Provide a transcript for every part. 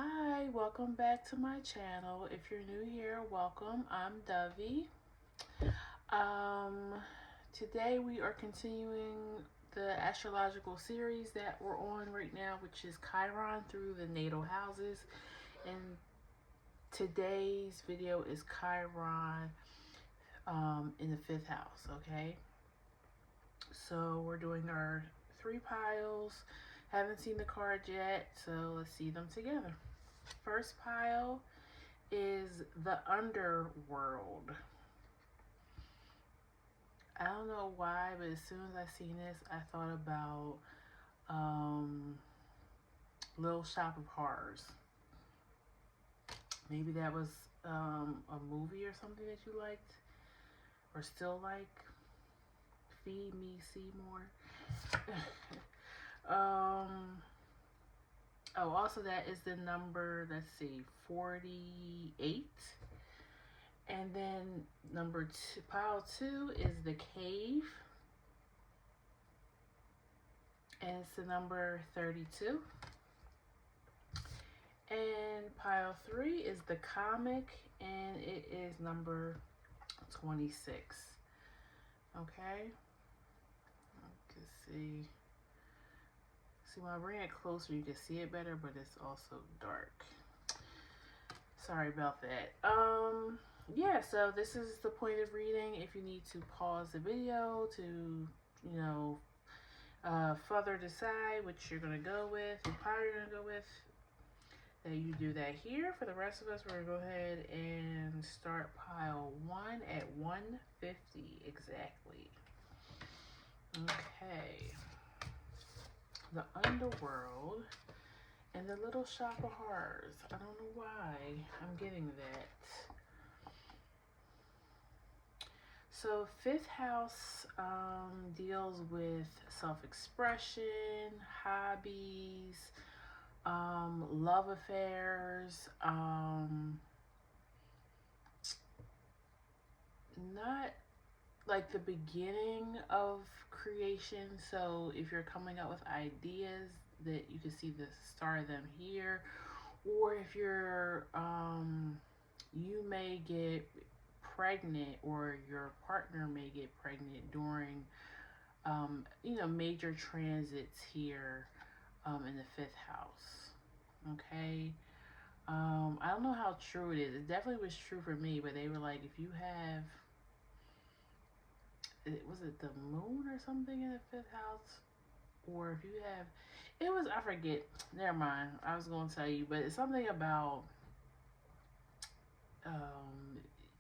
Hi, welcome back to my channel. If you're new here, welcome. I'm Dovey. Um, Today we are continuing the astrological series that we're on right now, which is Chiron through the natal houses. And today's video is Chiron in the 5th house, okay? So we're doing our 3 piles. Haven't seen the cards yet, so let's see them together. First pile is the underworld. I don't know why, but as soon as I seen this, I thought about Little Shop of Horrors. Maybe that was a movie or something that you liked or still like. Feed me Seymour. Oh, also that is the number, let's see, 48. And then number 2, pile 2 is the cave. And it's the number 32. And pile 3 is the comic, and it is number 26. Okay? You can see. See, when I bring it closer, you can see it better, but it's also dark. Sorry about that. Yeah, so this is the point of reading. If you need to pause the video to, further decide which you're going to go with, what pile you're going to go with, then you do that here. For the rest of us, we're going to go ahead and start pile 1 at 150 exactly. Okay. The underworld and the Little Shop of Horrors. I don't know why I'm getting that. So 5th house deals with self-expression, hobbies, love affairs, not like the beginning of creation. So if you're coming up with ideas, that you can see the start of them here, or if you're you may get pregnant, or your partner may get pregnant during major transits here in the 5th house. Okay. I don't know how true it is. It definitely was true for me, but they were like, if you have, was it the moon or something in the 5th house? Or if you have, it was, I forget, never mind, I was going to tell you, but it's something about,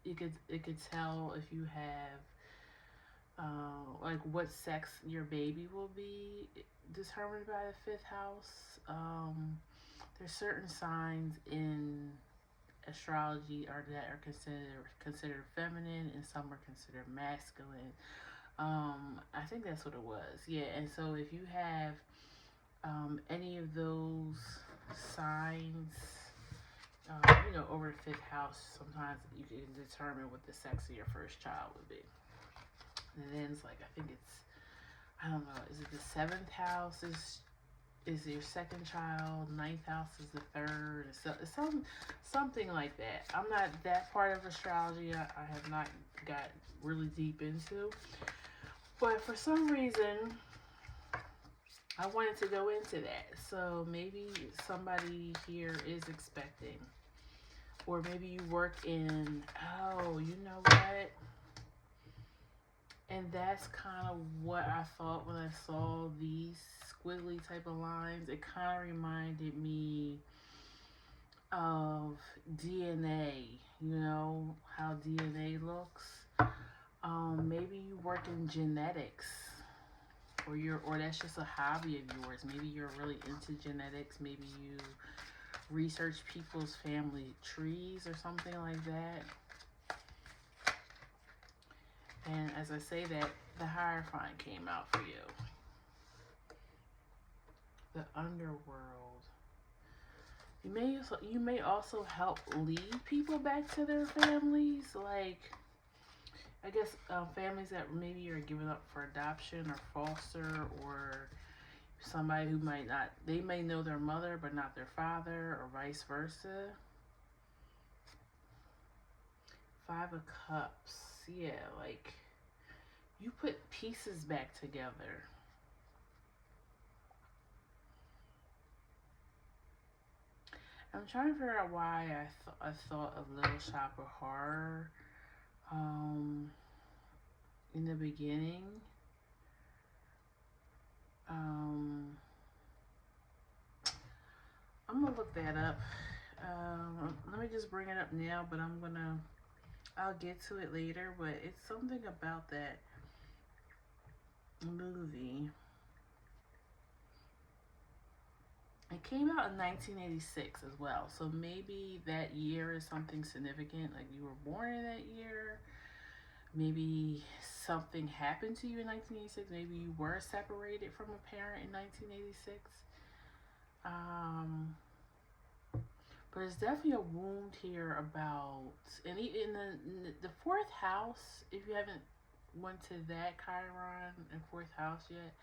it could tell if you have, like what sex your baby will be determined by the 5th house. There's certain signs in astrology that are considered feminine, and some are considered masculine. I think that's what it was. Yeah, and so if you have any of those signs, over the 5th house, sometimes you can determine what the sex of your first child would be. And then it's like, I think it's, I don't know, is it the 7th house is your second child, 9th house is the third, it's something like that. I'm not that part of astrology. I have not got really deep into, but for some reason I wanted to go into that. So maybe somebody here is expecting, or maybe you work in, oh, you know what? And that's kind of what I thought when I saw these squiggly type of lines. It kind of reminded me of DNA, how DNA looks. Maybe you work in genetics, or that's just a hobby of yours. Maybe you're really into genetics. Maybe you research people's family trees or something like that. And as I say that, the Hierophant came out for you. The underworld. You may also help lead people back to their families. Like, I guess families that maybe are given up for adoption or foster, or somebody who might not, they may know their mother but not their father, or vice versa. Five of Cups. Yeah, like you put pieces back together. I'm trying to figure out why I thought of Little Shop of Horror in the beginning. I'm gonna look that up. Let me just bring it up now, but I'll get to it later. But it's something about that movie. It came out in 1986 as well, so maybe that year is something significant. Like you were born in that year. Maybe something happened to you in 1986. Maybe you were separated from a parent in 1986. But there's definitely a wound here about, and in the fourth house, if you haven't went to that Chiron in fourth house yet,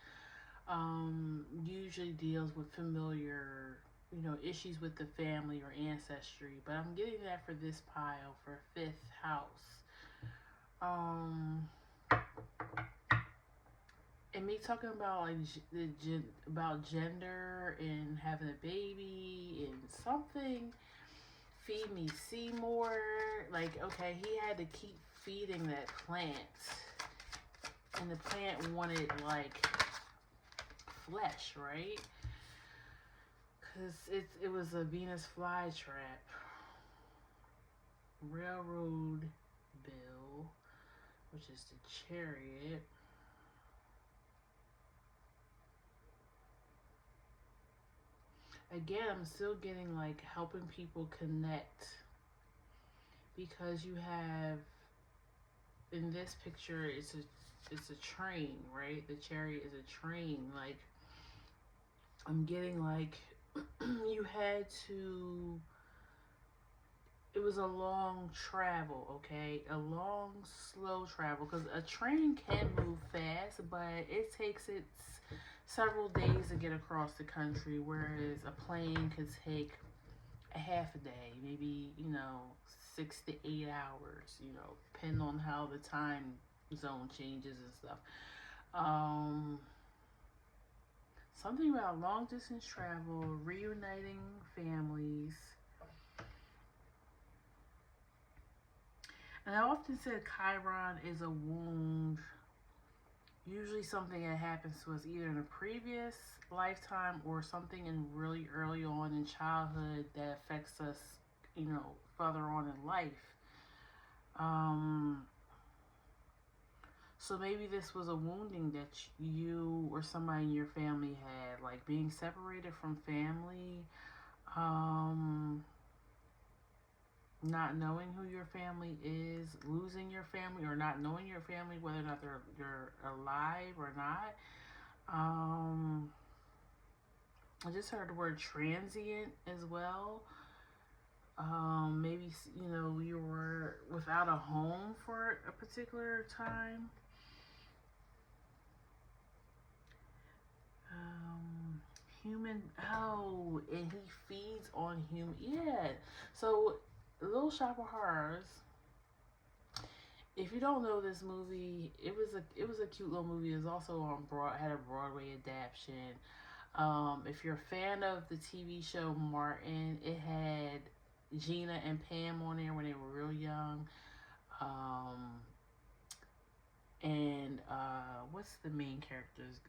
usually deals with familiar, issues with the family or ancestry. But I'm getting that for this pile for fifth house. And me talking about like about gender and having a baby and something. Feed me Seymour. Like, okay, he had to keep feeding that plant, and the plant wanted like flesh, right? Because it was a Venus flytrap. Railroad bill, which is the Chariot. Again, I'm still getting like helping people connect, because you have in this picture it's a train, right? The Chariot is a train. Like I'm getting like you had to, it was a long travel, okay? A long, slow travel, because a train can move fast, but it takes it several days to get across the country, whereas a plane could take a half a day, maybe, 6 to 8 hours, depending on how the time zone changes and stuff. Something about long distance travel, reuniting families. And I often said Chiron is a wound, usually something that happens to us either in a previous lifetime or something in really early on in childhood that affects us, further on in life. So maybe this was a wounding that you or somebody in your family had, like being separated from family, not knowing who your family is, losing your family, or not knowing your family, whether or not they're alive or not. I just heard the word transient as well. Maybe, you were without a home for a particular time. And he feeds on human. Yeah. So, Little Shop of Horrors. If you don't know this movie, it was a cute little movie. It was also had a Broadway adaptation. If you're a fan of the TV show Martin, it had Gina and Pam on there when they were real young. What's the main characters?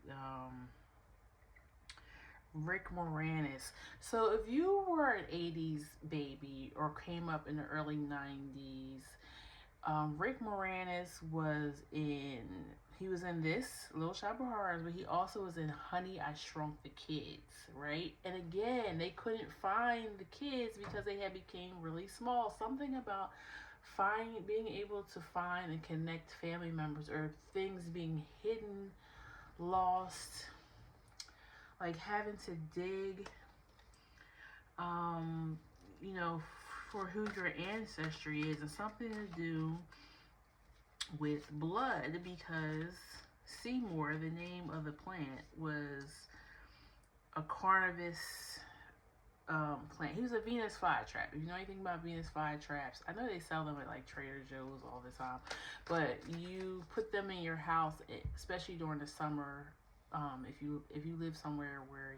Rick Moranis. So if you were an 80s baby or came up in the early 90s, Rick Moranis was in this Little Shop of Horrors, but he also was in Honey, I Shrunk the Kids, right? And again, they couldn't find the kids because they had became really small. Something about being able to find and connect family members, or things being hidden, lost, like having to dig, for who your ancestry is, and something to do with blood, because Seymour, the name of the plant, was a carnivorous plant. He was a Venus flytrap. If you know anything about Venus flytraps, I know they sell them at like Trader Joe's all the time, but you put them in your house, especially during the summer. If you live somewhere where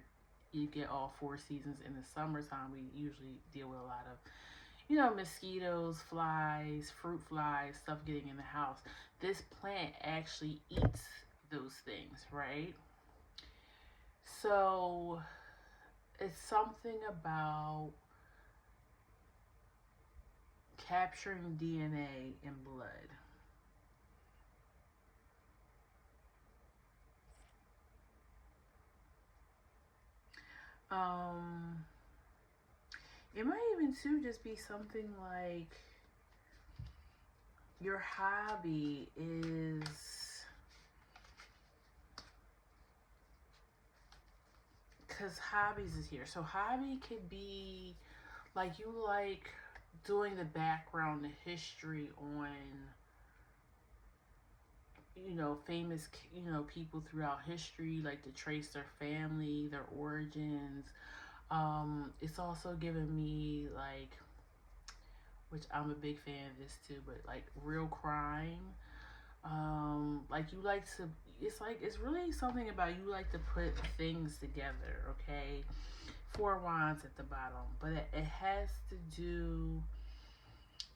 you get all four seasons in the summertime, we usually deal with a lot of mosquitoes, flies, fruit flies, stuff getting in the house. This plant actually eats those things, right? So it's something about capturing DNA in blood. Um, it might even too just be something like your hobby is, because hobbies is here. So hobby could be like you like doing the background, the history on famous people throughout history, like to trace their family, their origins. It's also given me like, which I'm a big fan of this too, but like real crime. Like you like to, it's really something about you like to put things together, okay? Four wands at the bottom, but it has to do,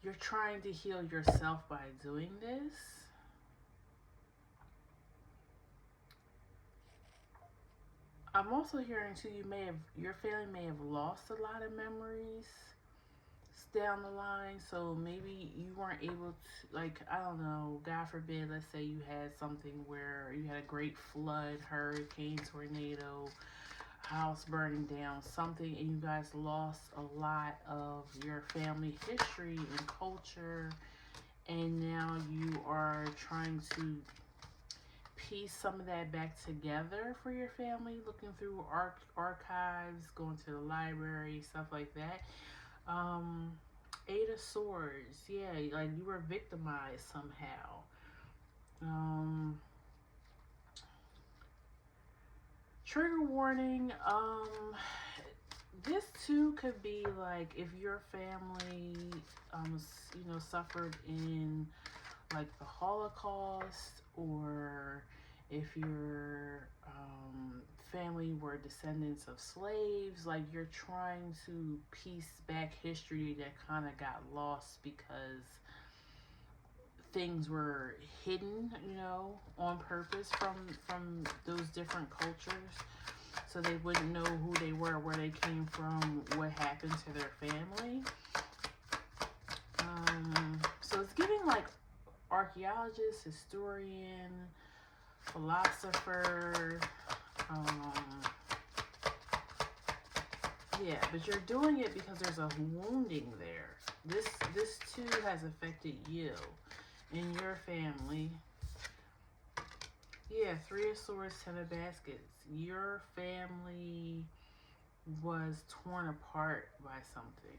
you're trying to heal yourself by doing this. I'm also hearing too, your family may have lost a lot of memories down the line, so maybe you weren't able to, like, I don't know, God forbid, let's say you had something where you had a great flood, hurricane, tornado, house burning down, something, and you guys lost a lot of your family history and culture, and now you are trying to piece some of that back together for your family, looking through archives, going to the library, stuff like that. um Eight of Swords, yeah, like you were victimized somehow. um Trigger warning, this too could be like if your family suffered in like the Holocaust, or if your family were descendants of slaves, like you're trying to piece back history that kind of got lost because things were hidden, on purpose from those different cultures, so they wouldn't know who they were, where they came from, what happened to their family. So it's giving like archaeologist, historian, philosopher. Yeah, but you're doing it because there's a wounding there. This too has affected you and your family. Yeah, Three of Swords, Ten of Baskets. Your family was torn apart by something.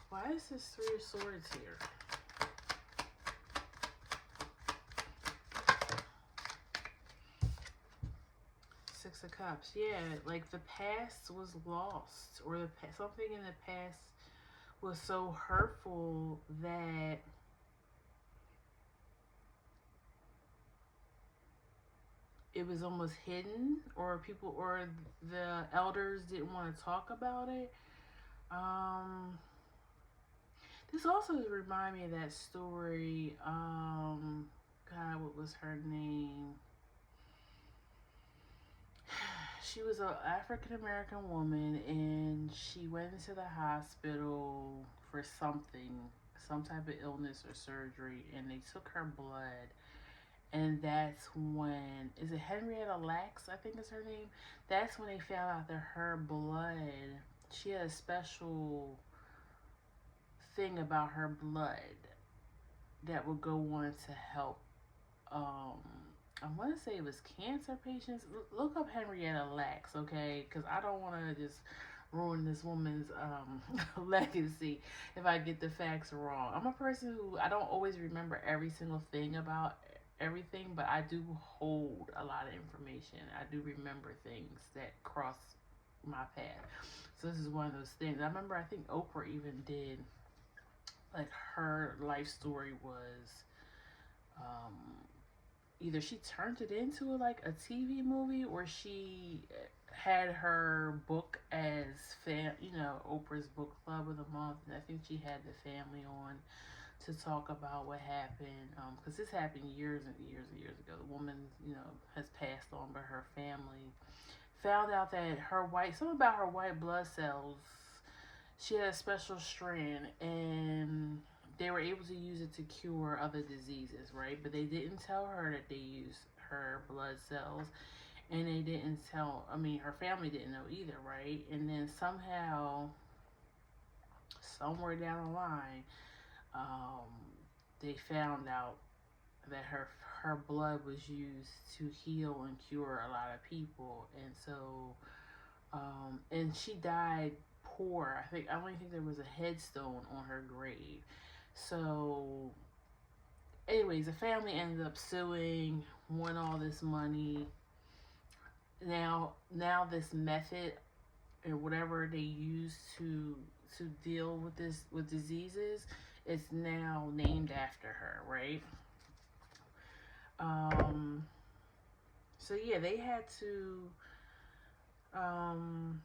Why is this Three of Swords here? Six of Cups. Yeah, like the past was lost, or something in the past was so hurtful that it was almost hidden, or the elders didn't want to talk about it. This also reminded me of that story. God, what was her name? She was an African American woman, and she went into the hospital for something, some type of illness or surgery, and they took her blood. And that's when, is it Henrietta Lacks, I think is her name? That's when they found out that her blood, she had a special thing about her blood that would go on to help, I want to say it was cancer patients. Look up Henrietta Lacks, okay? Because I don't want to just ruin this woman's legacy if I get the facts wrong. I'm a person who, I don't always remember every single thing about everything, but I do hold a lot of information. I do remember things that cross my path. So this is one of those things. I remember, I think Oprah even did, like, her life story was, um, either she turned it into like a TV movie, or she had her book as Oprah's book club of the month, and I think she had the family on to talk about what happened, because this happened years and years and years ago. The woman, has passed on, but her family found out that something about her white blood cells, she had a special strand, and they were able to use it to cure other diseases, right? But they didn't tell her that they used her blood cells, and they didn't tell, I mean, her family didn't know either, right? And then somehow, somewhere down the line, um, they found out that her blood was used to heal and cure a lot of people, and so, and she died poor. I don't even think there was a headstone on her grave. So, anyways, the family ended up suing, won all this money. Now this method, or whatever they use to deal with with diseases, is now named after her, right? Um, so yeah, they had to um,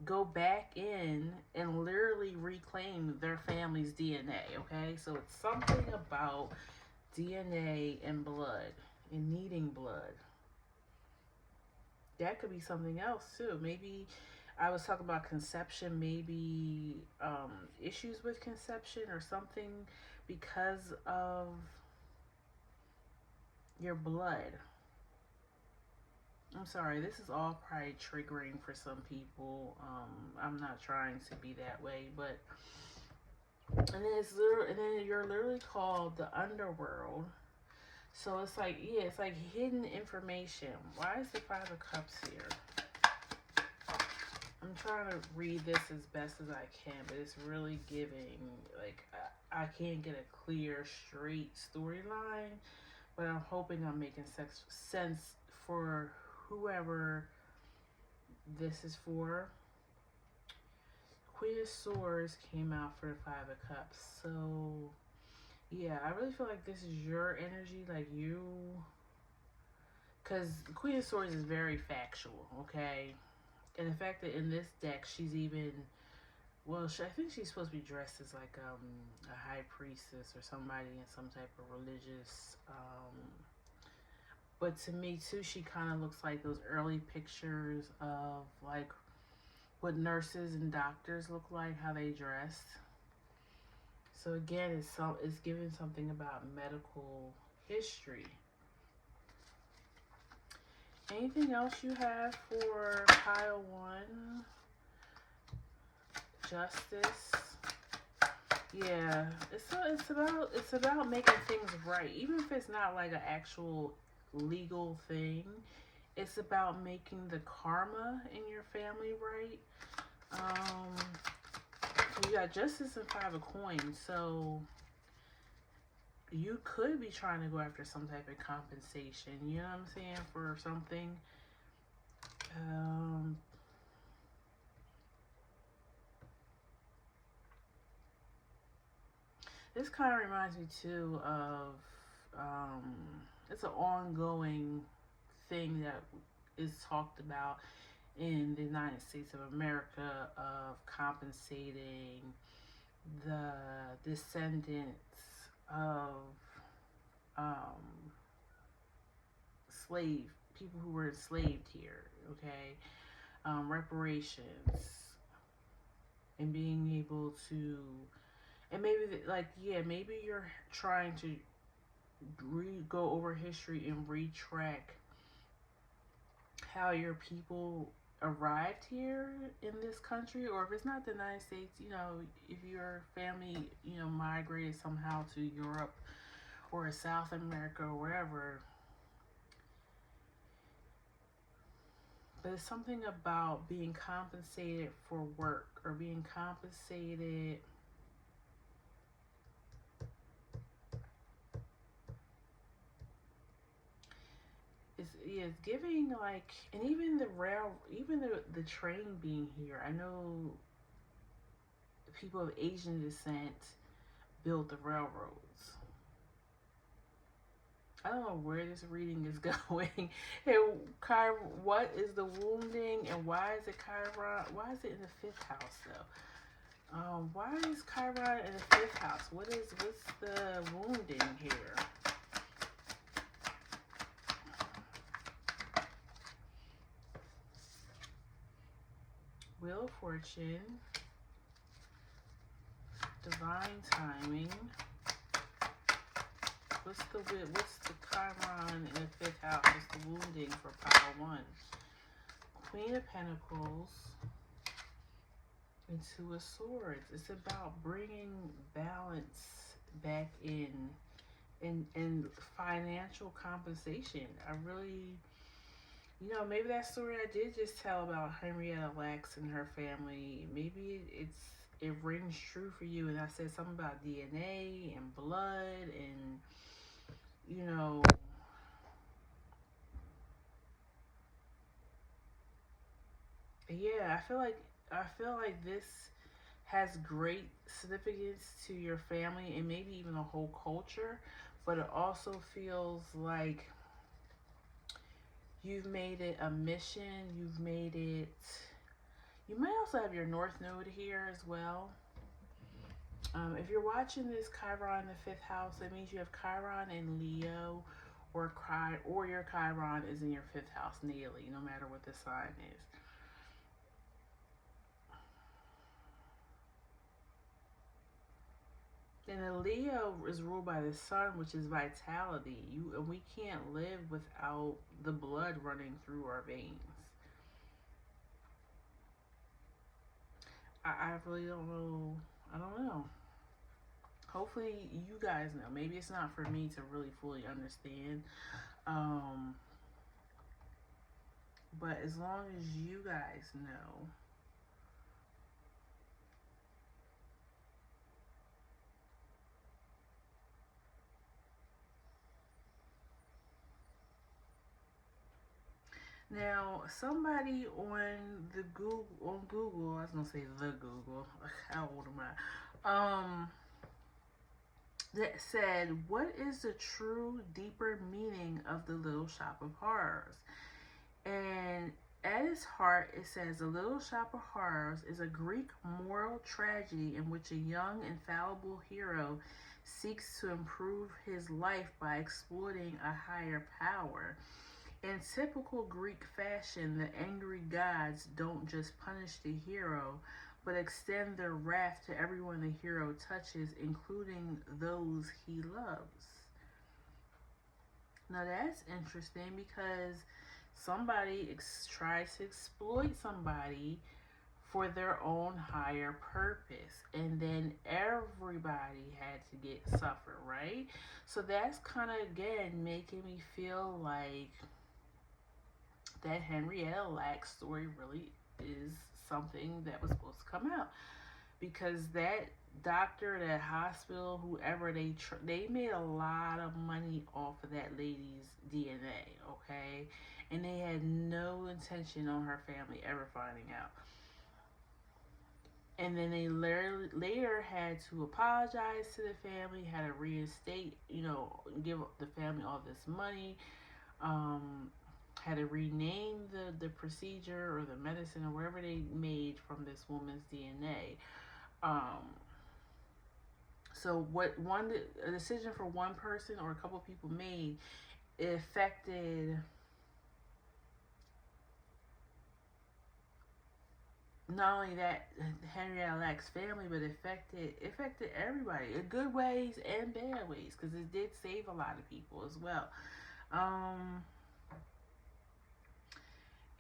go back in and literally reclaim their family's DNA. Okay, so it's something about DNA and blood and needing blood. That could be something else too. Maybe I was talking about conception, maybe issues with conception or something because of your blood. I'm sorry, this is all probably triggering for some people. I'm not trying to be that way, but and then you're literally called the underworld. So it's like, yeah, it's like hidden information. Why is the Five of Cups here? I'm trying to read this as best as I can, but it's really giving, like, I can't get a clear, straight storyline, but I'm hoping I'm making sense for whoever this is for. Queen of Swords came out for the Five of Cups. So, yeah, I really feel like this is your energy, like you, because the Queen of Swords is very factual, okay? And the fact that in this deck she's even, well, I think she's supposed to be dressed as like a high priestess or somebody in some type of religious. But to me too, she kind of looks like those early pictures of like what nurses and doctors look like, how they dressed. So again, it's giving something about medical history. Anything else you have for pile one? Justice. Yeah, it's about making things right, even if it's not like an actual legal thing. It's about making the karma in your family right. You got Justice and Five of Coins, so you could be trying to go after some type of compensation. You know what I'm saying, for something. This kind of reminds me too of it's an ongoing thing that is talked about in the United States of America, of compensating the descendants of um, slave people who were enslaved here. Okay, reparations, and being able to, and maybe like, yeah, maybe you're trying to go over history and retrack how your people arrived here in this country, or if it's not the United States, if your family, migrated somehow to Europe or South America or wherever. But it's something about being compensated for work, or being compensated yeah, it's giving like, and even the even the train being here. I know people of Asian descent built the railroads. I don't know where this reading is going. And what is the wounding, and why is it Chiron? Why is it in the fifth house though? Why is Chiron in the fifth house? What's the wounding here? Wheel of Fortune, divine timing. What's the Chiron in the fifth house? What's the wounding for pile one? Queen of Pentacles and Two of Swords. It's about bringing balance back in and financial compensation. I really, maybe that story I did just tell about Henrietta Lacks and her family, maybe it rings true for you. And I said something about DNA and blood and, yeah, I feel like this has great significance to your family and maybe even a whole culture, but it also feels like you've made it a mission. You've made it. You might also have your North Node here as well. If you're watching this Chiron in the fifth house, that means you have Chiron in Leo, or your Chiron is in your fifth house natally, no matter what the sign is. And the Leo is ruled by the sun, which is vitality. And we can't live without the blood running through our veins. I really don't know. I don't know. Hopefully you guys know. Maybe it's not for me to really fully understand. But as long as you guys know. Now, somebody on Google, I was gonna say the Google. How old am I? That said, what is the true, deeper meaning of the Little Shop of Horrors? And at its heart, it says The Little Shop of Horrors is a Greek moral tragedy in which a young, infallible hero seeks to improve his life by exploiting a higher power. In typical Greek fashion, the angry gods don't just punish the hero, but extend their wrath to everyone the hero touches, including those he loves. Now that's interesting because somebody tries to exploit somebody for their own higher purpose, and then everybody had to get suffer, right? So that's kind of again making me feel like that Henrietta Lacks story really is something that was supposed to come out, because that doctor, that hospital, whoever they made a lot of money off of that lady's DNA, okay, and they had no intention on her family ever finding out. And then they later had to apologize to the family, had to reinstate, give the family all this money, had to rename the procedure or the medicine or whatever they made from this woman's DNA. So a decision for one person or a couple of people made, it affected not only that Henrietta Lacks family, but it affected everybody in good ways and bad ways, because it did save a lot of people as well.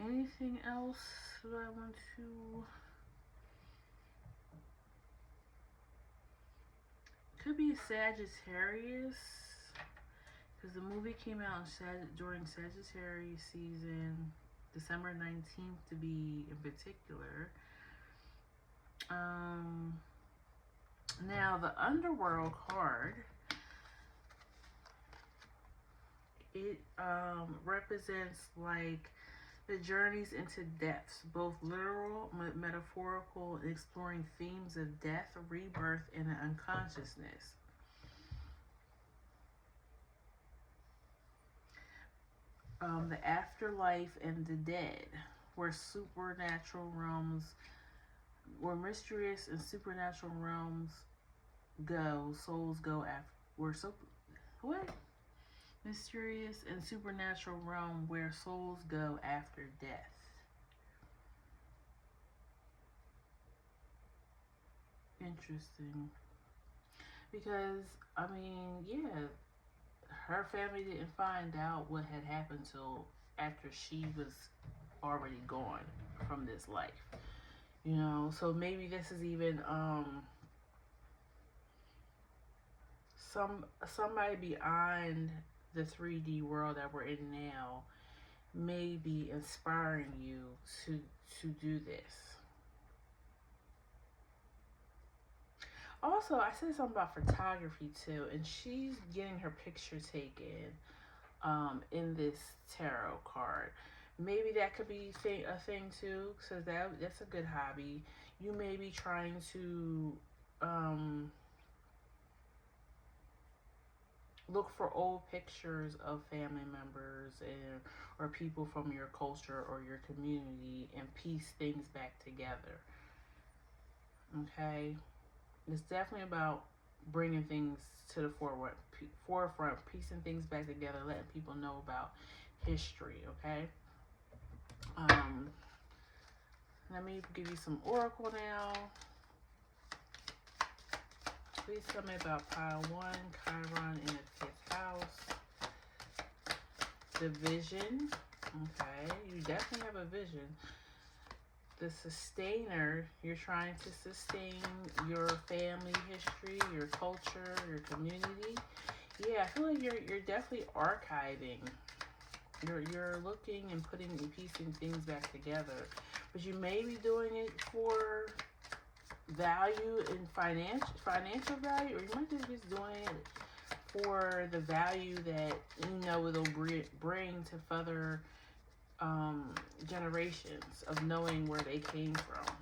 Anything else that I want to? Could be Sagittarius, because the movie came out during Sagittarius season, December 19th to be in particular. Now the Underworld card it represents like the journeys into depths, both literal, metaphorical, exploring themes of death, rebirth, and unconsciousness. The afterlife and the dead, where supernatural realms, where mysterious and supernatural realms go, souls go after. Where so what? Mysterious and supernatural realm where souls go after death. Interesting. Because, I mean, yeah, her family didn't find out what had happened till after she was already gone from this life. You know, so maybe this is even somebody beyond the 3D world that we're in now may be inspiring you to do this. Also, I said something about photography too, and she's getting her picture taken in this tarot card. Maybe that could be a thing too, so that's a good hobby. You may be trying to look for old pictures of family members and or people from your culture or your community and piece things back together. Okay, it's definitely about bringing things to the forefront, piecing things back together, letting people know about history. Okay. Um, Let me give you some oracle now. Please tell me about pile 1, Chiron in the 5th house. The vision. Okay, you definitely have a vision. The sustainer, you're trying to sustain your family history, your culture, your community. Yeah, I feel like you're definitely archiving. You're looking and putting and piecing things back together. But you may be doing it for value and financial value, or you might just be doing it for the value that you know it'll bring to further generations of knowing where they came from.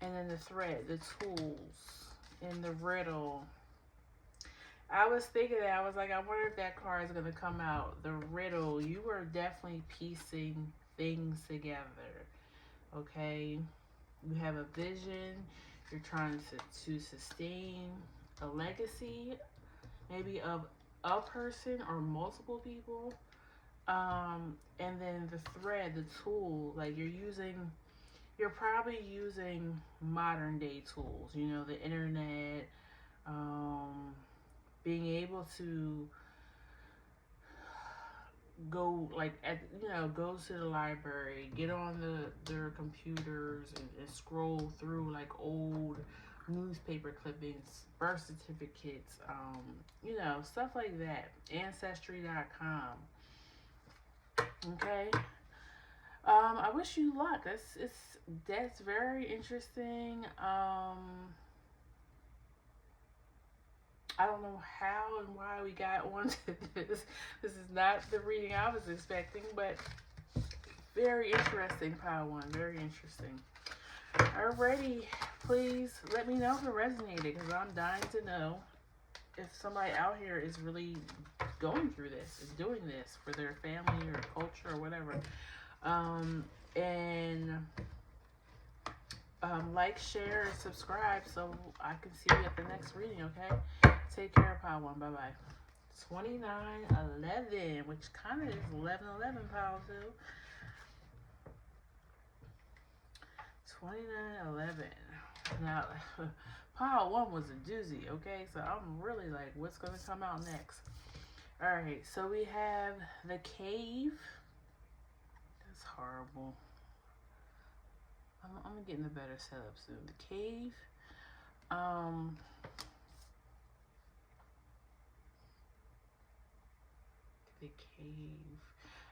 And then the thread, the tools, and the riddle. I was thinking that, I was like, I wonder if that card is going to come out. The riddle, you are definitely piecing things together. Okay? You have a vision. You're trying to sustain a legacy, maybe of a person or multiple people. And then the thread, the tool, like you're probably using modern day tools, you know, the internet, being able to go go to the library, get on their computers and scroll through like old newspaper clippings, birth certificates, stuff like that. Ancestry.com. Okay. I wish you luck. That's very interesting. I don't know how and why we got onto this. This is not the reading I was expecting, but very interesting, Pile 1. Very interesting. Alrighty, please let me know if it resonated, because I'm dying to know if somebody out here is really going through this, is doing this for their family or culture or whatever. Like, share, and subscribe so I can see you at the next reading, okay? Take care, Pile 1. Bye-bye. 2911, which kind of is 1111, Pile 2. 2911. Now, Pile 1 was a doozy, okay? So I'm really like, what's going to come out next? Alright, so we have the cave. That's horrible. I'm getting a better setup soon. The cave. The cave.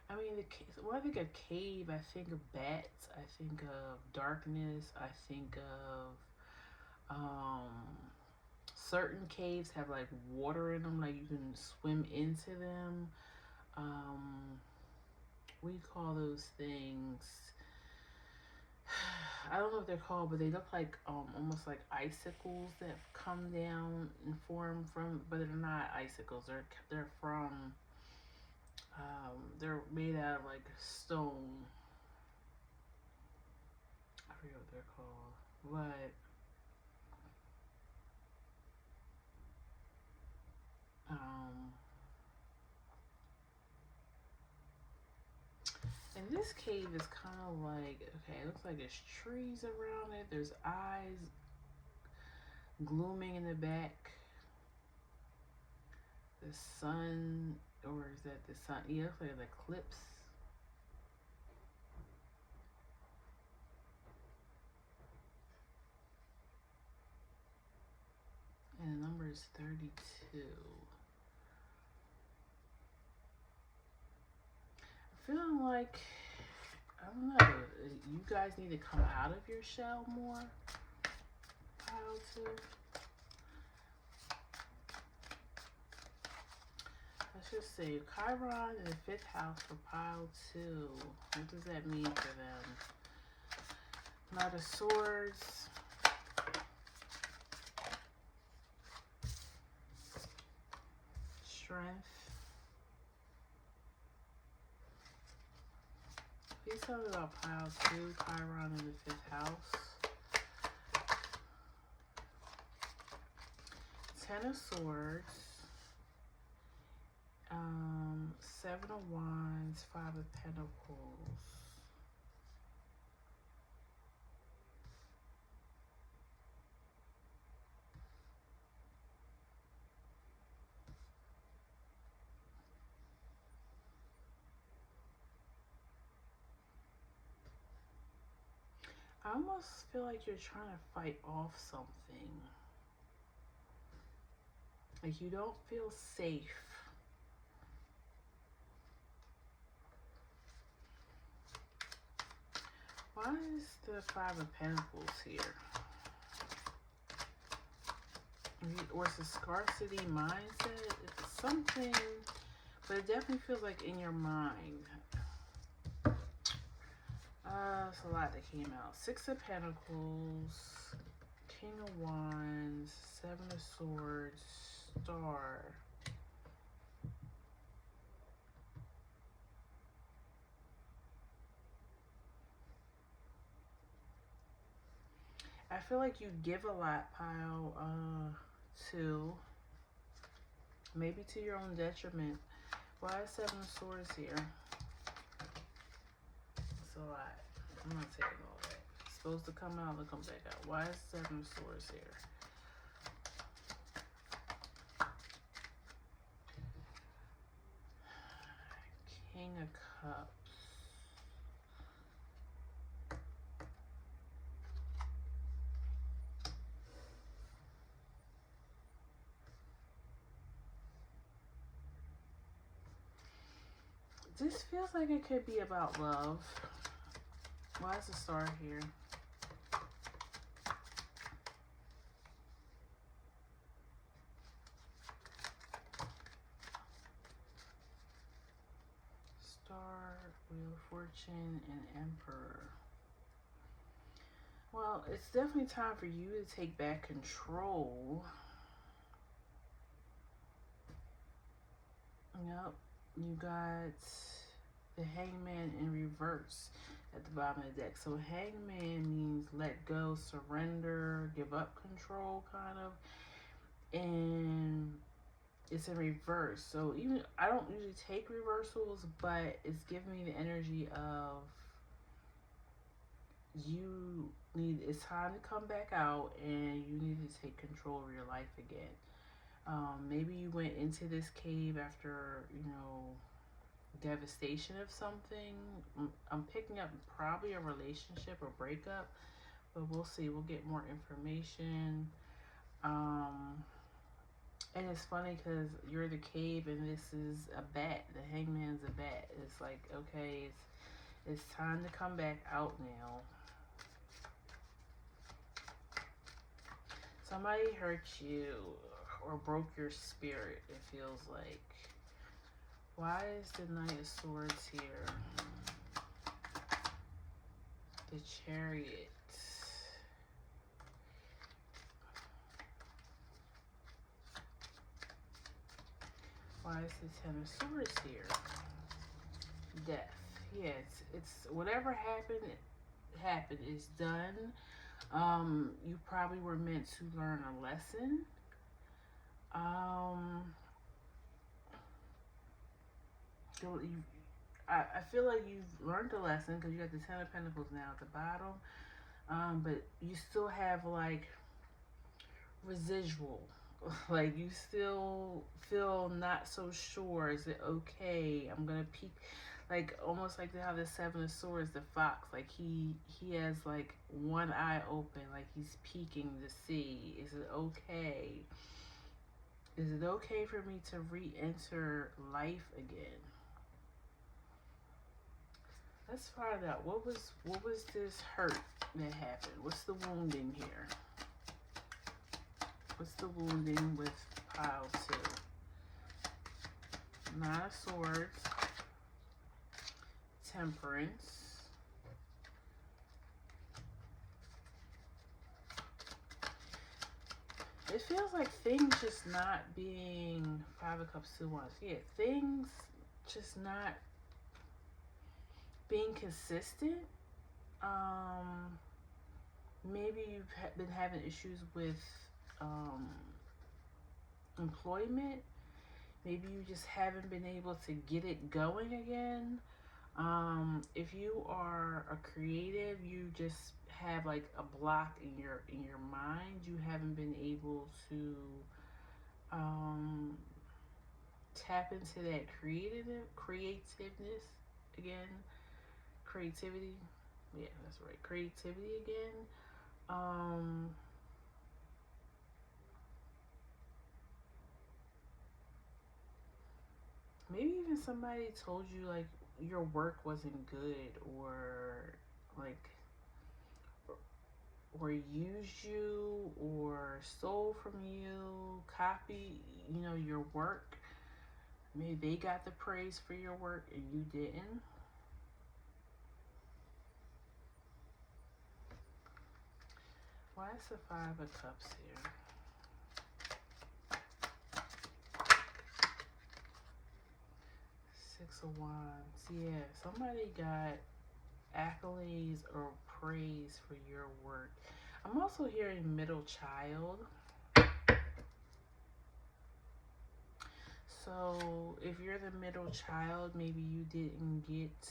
I mean, when I think of cave, I think of bats. I think of darkness. I think of certain caves have like water in them, like you can swim into them. We call those things, I don't know what they're called, but they look like almost like icicles that come down and form from, but they're not icicles. They're from they're made out of like stone. I forget what they're called, but and this cave is kind of like, okay, it looks like there's trees around it. There's eyes glooming in the back. The sun, or is that the sun? Yeah, it looks like an eclipse. And the number is 32. I'm feeling like, I don't know, you guys need to come out of your shell more. Pile 2. Let's just say Chiron in the 5th house for pile 2. What does that mean for them? Knight of Swords. Strength. Please tell me about pile 2, Chiron in the 5th house. 10 of Swords. 7 of Wands, 5 of Pentacles. I almost feel like you're trying to fight off something. Like you don't feel safe. Why is the 5 of Pentacles here? Or it's a scarcity mindset. It's something, but it definitely feels like in your mind. It's a lot that came out. 6 of Pentacles, King of Wands, 7 of Swords, Star. I feel like you give a lot, pile 2. Maybe to your own detriment. Why is 7 of Swords here? It's a lot. I'm not taking all that. It's supposed to come out and come back out. Why is 7 of Swords here? King of Cups. This feels like it could be about love. Why is the Star here? Star, Wheel of Fortune, and Emperor. Well, it's definitely time for you to take back control. Yep, you got the Hangman in reverse at the bottom of the deck. So Hangman means let go, surrender, give up control, kind of. And it's in reverse. So even, I don't usually take reversals, but it's giving me the energy of it's time to come back out and you need to take control of your life again. Maybe you went into this cave after, devastation of something. I'm picking up probably a relationship or breakup, but we'll see. We'll get more information. And it's funny because you're the cave and this is a bat. The Hangman's a bat. It's like, okay, it's time to come back out now. Somebody hurt you or broke your spirit, it feels like. Why is the Knight of Swords here? The Chariot. Why is the Ten of Swords here? Death. Yeah, it's whatever happened is done. You probably were meant to learn a lesson. I feel like you've learned a lesson because you got the Ten of Pentacles now at the bottom. But you still have like residual. Like you still feel not so sure. Is it okay? I'm gonna peek, like almost like how the Seven of Swords, the fox. Like he has like one eye open, like he's peeking to see. Is it okay? Is it okay for me to re-enter life again? Let's find out. What was this hurt that happened? What's the wounding here? What's the wounding with pile 2? Nine of Swords. Temperance. It feels like things just not being Five of Cups, 2 Wands. Yeah, things just not being consistent. Maybe you've been having issues with employment. Maybe you just haven't been able to get it going again. If you are a creative, you just have like a block in your mind. You haven't been able to tap into that creativeness again. Creativity. Yeah, that's right. Creativity again. Maybe even somebody told you like your work wasn't good, or like or used you or stole from you, copy, your work. Maybe they got the praise for your work and you didn't. Why is the Five of Cups here? Six of Wands. Yeah, somebody got accolades or praise for your work. I'm also hearing middle child. So if you're the middle child, maybe you didn't get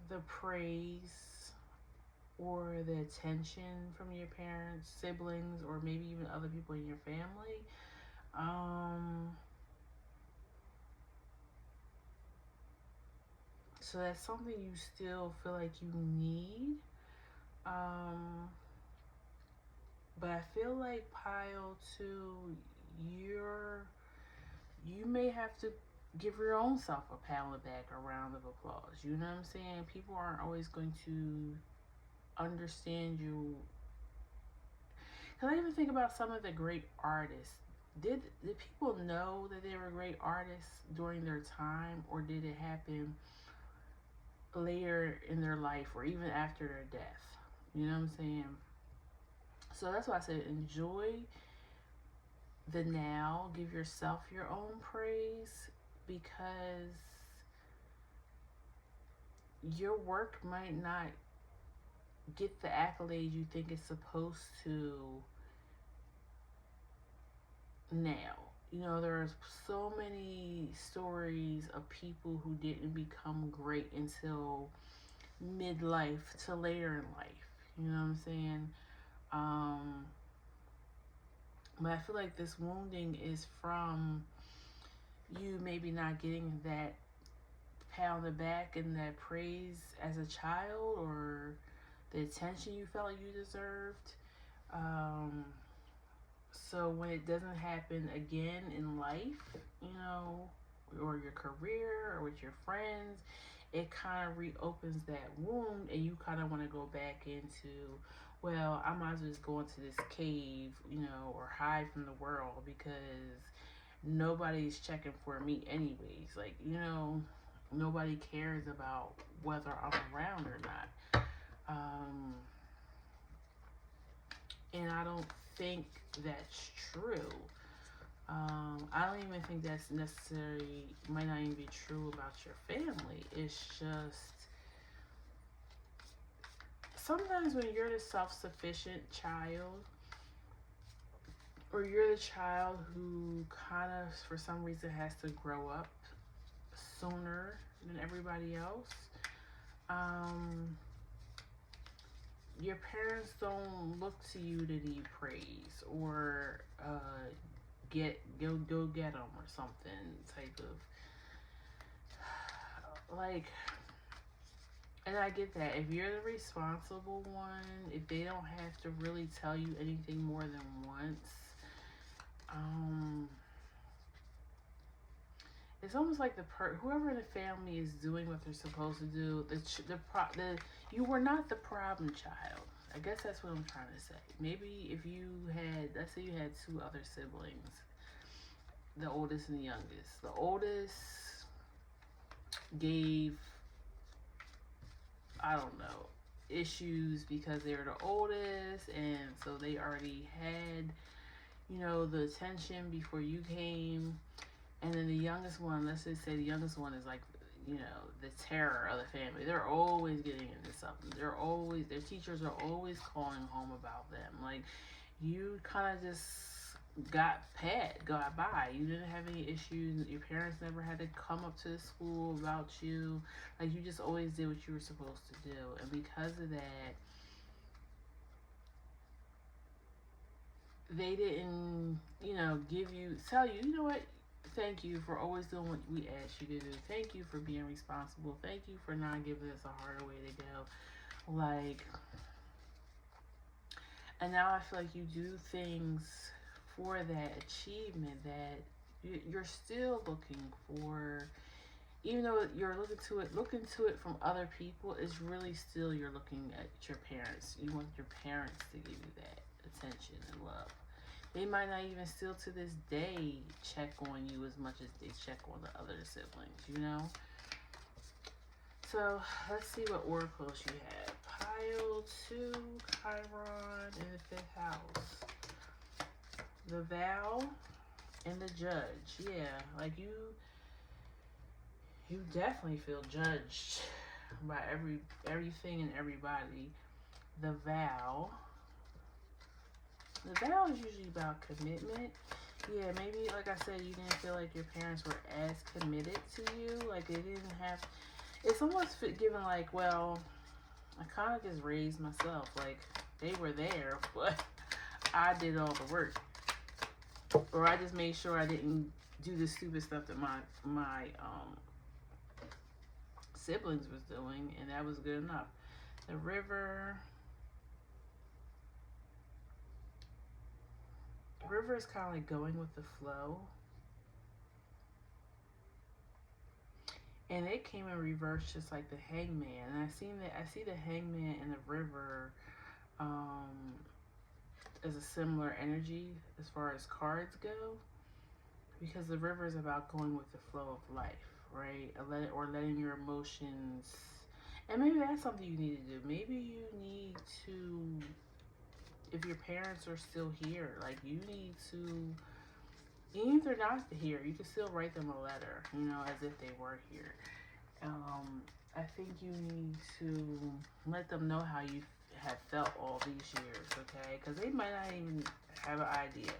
the praise or the attention from your parents, siblings, or maybe even other people in your family. So that's something you still feel like you need. But I feel like pile 2, you may have to give your own self a pat on the back, a round of applause. You know what I'm saying? People aren't always going to understand you. Because I even think about some of the great artists. Did people know that they were great artists during their time, or did it happen later in their life or even after their death? You know what I'm saying? So that's why I said enjoy the now. Give yourself your own praise, because your work might not get the accolades you think it's supposed to now. There's so many stories of people who didn't become great until midlife to later in life. You know what I'm saying? But I feel like this wounding is from you maybe not getting that pat on the back and that praise as a child, or the attention you felt like you deserved. So when it doesn't happen again in life, or your career or with your friends, it kind of reopens that wound, and you kind of want to go back into well, I might as well just go into this cave, you know, or hide from the world because nobody's checking for me anyways. Like, you know, nobody cares about whether I'm around or not. And I don't think that's true. I don't even think that's necessarily, might not even be true about your family. It's just sometimes when you're the self-sufficient child, or you're the child who kind of for some reason has to grow up sooner than everybody else, your parents don't look to you to need praise or go get them or something type of like. And I get that. If you're the responsible one, if they don't have to really tell you anything more than once, it's almost like whoever in the family is doing what they're supposed to do. You were not the problem child. I guess that's what I'm trying to say. Maybe if you had, let's say you had two other siblings, the oldest and the youngest. The oldest gave, I don't know, issues because they were the oldest, and so they already had, you know, the attention before you came. And then the youngest one, let's just say the youngest one is like, you know, the terror of the family. They're always getting into something. Their teachers are always calling home about them. Like, you kind of just got by. You didn't have any issues. Your parents never had to come up to the school about you. Like, you just always did what you were supposed to do. And because of that, they didn't, you know, tell you, you know what, thank you for always doing what we asked you to do. Thank you for being responsible. Thank you for not giving us a harder way to go. Like, and now I feel like you do things for that achievement that you're still looking for. Even though you're looking to it from other people, it's really still you're looking at your parents. You want your parents to give you that attention and love. They might not even still to this day check on you as much as they check on the other siblings, you know? So let's see what oracles you have. Pile 2, Chiron in the 5th house. The vow and the judge. Yeah, like you definitely feel judged by everything and everybody. The vow. The vow is usually about commitment. Yeah, maybe like I said, you didn't feel like your parents were as committed to you. Like they didn't have. It's almost given like, well, I kind of just raised myself. Like they were there, but I did all the work, or I just made sure I didn't do the stupid stuff that my siblings was doing, and that was good enough. The river. River is kind of like going with the flow. And it came in reverse just like the hangman. And I see the hangman and the river as a similar energy as far as cards go. Because the river is about going with the flow of life, right? Or letting your emotions, and maybe that's something you need to do. Maybe you need to, if your parents are still here, like you need to, even if they're not here, you can still write them a letter, you know, as if they were here. I think you need to let them know how you have felt all these years, okay? Because they might not even have an idea.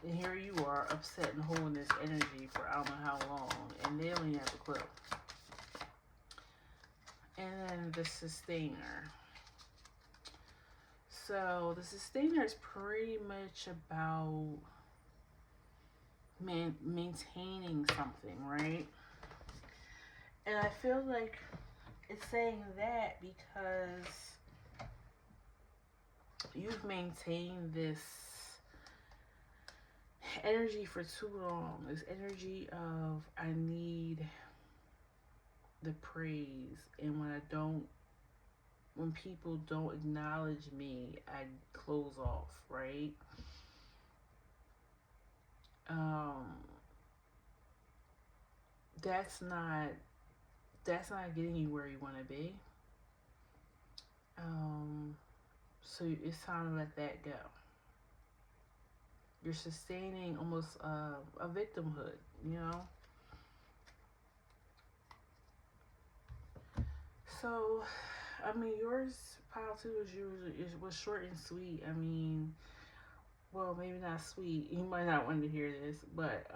And here you are, upset and holding this energy for I don't know how long, and they don't even have a clue. And then the sustainer. So the sustainer is pretty much about maintaining something, right? And I feel like it's saying that because you've maintained this energy for too long. This energy of I need the praise, and when I don't when people don't acknowledge me, I close off, right? Um, that's not getting you where you want to be. Um, so it's time to let that go. You're sustaining almost a victimhood, you know. So, I mean, yours pile two was short and sweet. I mean, well, maybe not sweet. You might not want to hear this, but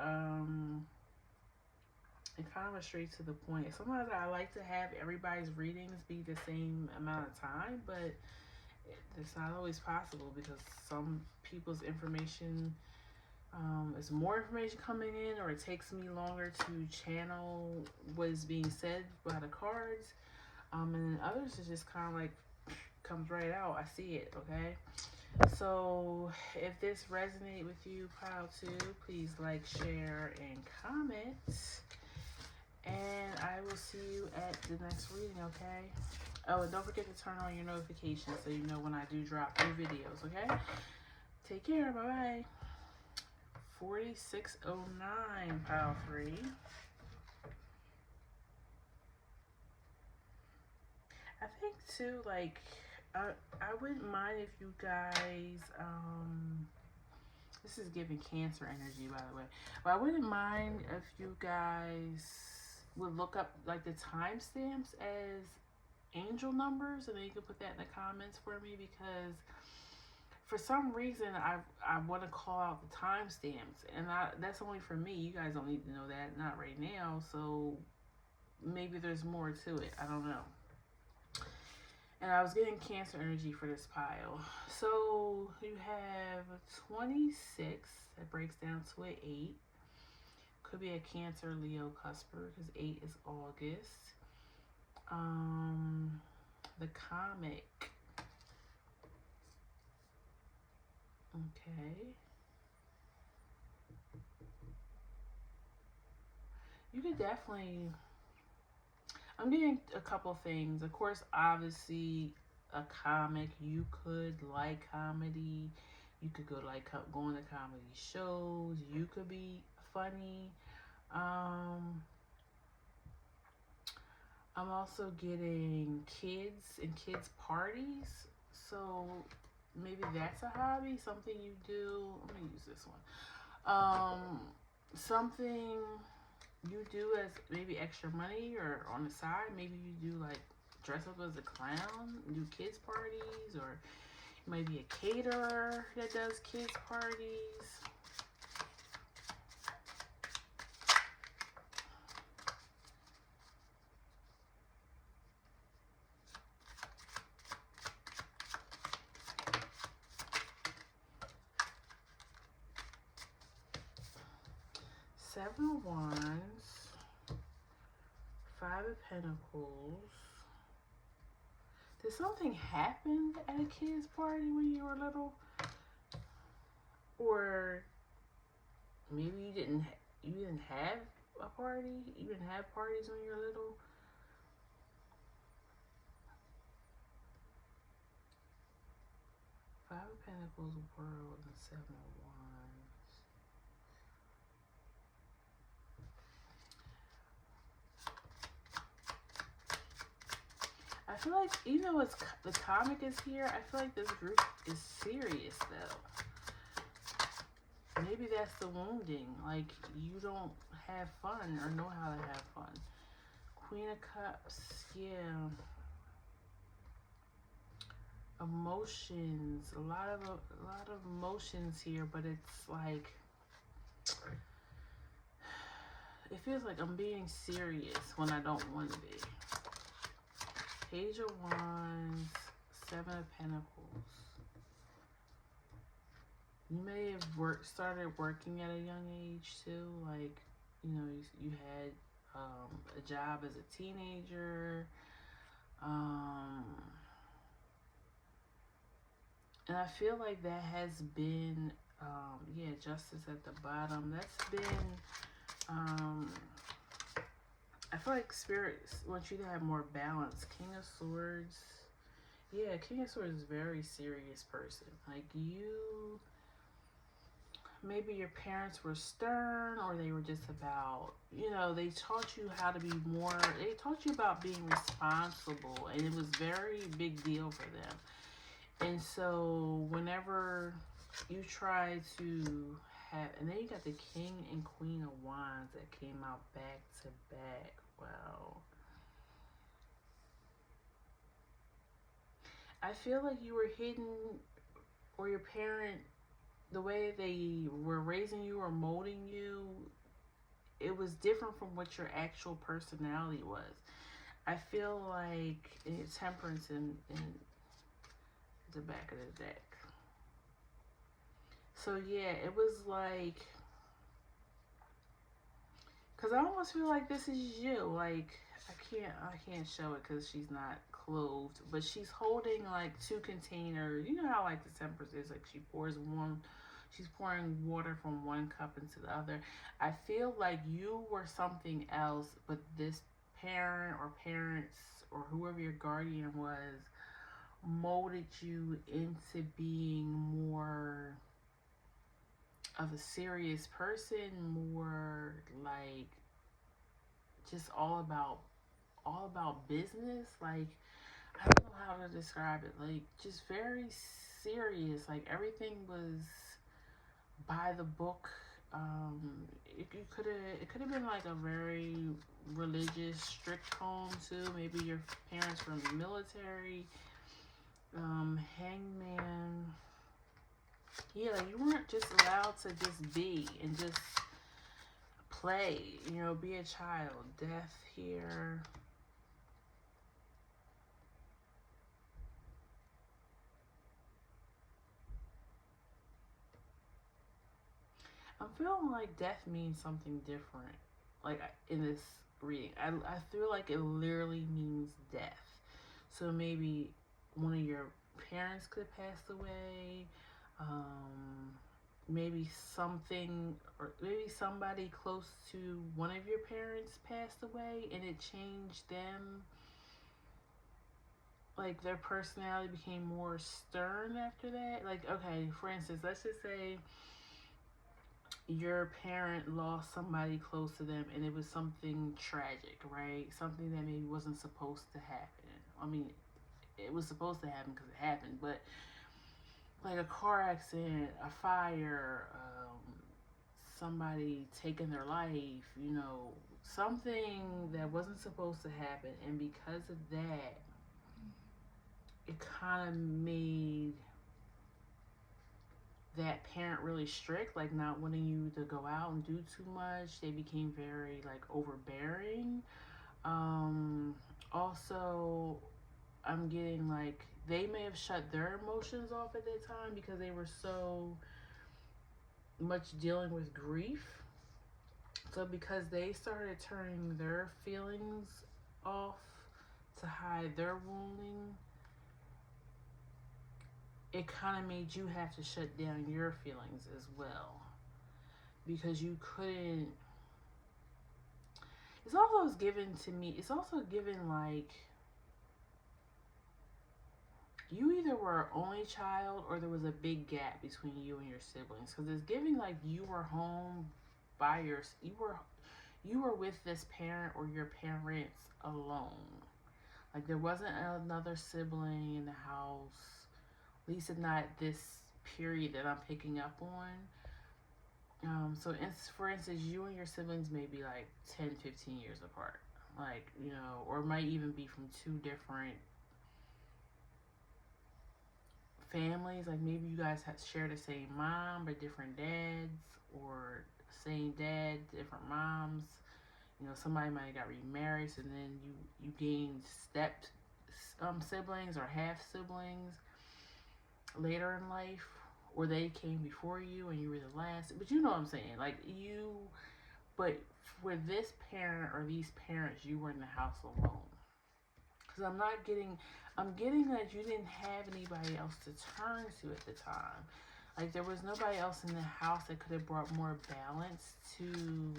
it kind of was straight to the point. Sometimes I like to have everybody's readings be the same amount of time, but it's not always possible because some people's information is more information coming in, or it takes me longer to channel what is being said by the cards. And then others is just kind of like comes right out. I see it. Okay. So if this resonates with you, pile two, please like, share, and comment. And I will see you at the next reading, okay? Oh, and don't forget to turn on your notifications so you know when I do drop new videos, okay? Take care. Bye-bye. 4609, pile three. I think, too, like, I wouldn't mind if you guys, this is giving Cancer energy, by the way. But I wouldn't mind if you guys would look up, like, the timestamps as angel numbers, and then you can put that in the comments for me, because for some reason I want to call out the timestamps, and that's only for me. You guys don't need to know that, not right now. So maybe there's more to it. I don't know. And I was getting Cancer energy for this pile. So you have 26 that breaks down to an 8. Could be a Cancer, Leo, cusper, because 8 is August. The comic. Okay. You could definitely, I'm getting a couple things. Of course, obviously, a comic. You could like comedy. You could go to going to comedy shows. You could be funny. I'm also getting kids and kids parties. So maybe that's a hobby, something you do. Let me use this one. Something you do as maybe extra money or on the side. Maybe you do like dress up as a clown, do kids parties, or maybe a caterer that does kids parties. Seven of Wands, Five of Pentacles. Did something happen at a kid's party when you were little? Or maybe you didn't have a party? You didn't have parties when you were little? Five of Pentacles, World, and Seven of Wands. I feel like, even though the comic is here, I feel like this group is serious, though. Maybe that's the wounding. Like, you don't have fun or know how to have fun. Queen of Cups, yeah. Emotions, a lot of emotions here, but it's like, it feels like I'm being serious when I don't want to be. Page of Wands, Seven of Pentacles. You may have started working at a young age too, like, you know, you had a job as a teenager, and I feel like that has been, yeah, Justice at the bottom. That's been, I feel like Spirit wants you to have more balance. King of Swords, Yeah, King of Swords is a very serious person. Like you, maybe your parents were stern, or they were just about, they taught you how to be more, they taught you about being responsible, and it was very big deal for them. And so whenever you try to have, and then you got the King and Queen of Wands that came out back to back. Wow. I feel like you were hidden, or your parent, the way they were raising you or molding you, it was different from what your actual personality was. I feel like it's temperance in the back of the deck. So yeah, it was like, cause I almost feel like this is you. Like I can't show it because she's not clothed, but she's holding like two containers. You know how like the temperance is, like she's pouring water from one cup into the other. I feel like you were something else, but this parent or parents or whoever your guardian was molded you into being more of a serious person, more like just all about business. Like I don't know how to describe it. Like just very serious. Like everything was by the book. It could have been like a very religious, strict home too. Maybe your parents were in the military. Hangman. Yeah, like you weren't just allowed to just be and just play. Be a child. Death here. I'm feeling like death means something different. Like in this reading, I feel like it literally means death. So maybe one of your parents could have passed away. Um, maybe something, or maybe somebody close to one of your parents passed away, and it changed them. Like their personality became more stern after that. Like okay, for instance, let's just say your parent lost somebody close to them and it was something tragic, right? Something that maybe wasn't supposed to happen. I mean, it was supposed to happen because it happened, but like a car accident, a fire, somebody taking their life, something that wasn't supposed to happen. And because of that, it kind of made that parent really strict, like not wanting you to go out and do too much. They became very like overbearing. Um, Also, I'm getting like they may have shut their emotions off at that time because they were so much dealing with grief. So because they started turning their feelings off to hide their wounding, it kind of made you have to shut down your feelings as well because you couldn't. It's also given to me, it's also given like you either were an only child or there was a big gap between you and your siblings, because it's giving like you were home by you were with this parent or your parents alone. Like there wasn't another sibling in the house, at least not this period that I'm picking up on. So for instance, you and your siblings may be like 10, 15 years apart. Like, or it might even be from two different families. Like maybe you guys share the same mom but different dads, or same dad, different moms. Somebody might have got remarried, and then you gained step siblings or half siblings later in life, or they came before you and you were the last. But you know what I'm saying, like you. But for this parent or these parents, you were in the house alone. Because I'm getting that you didn't have anybody else to turn to at the time. Like there was nobody else in the house that could have brought more balance to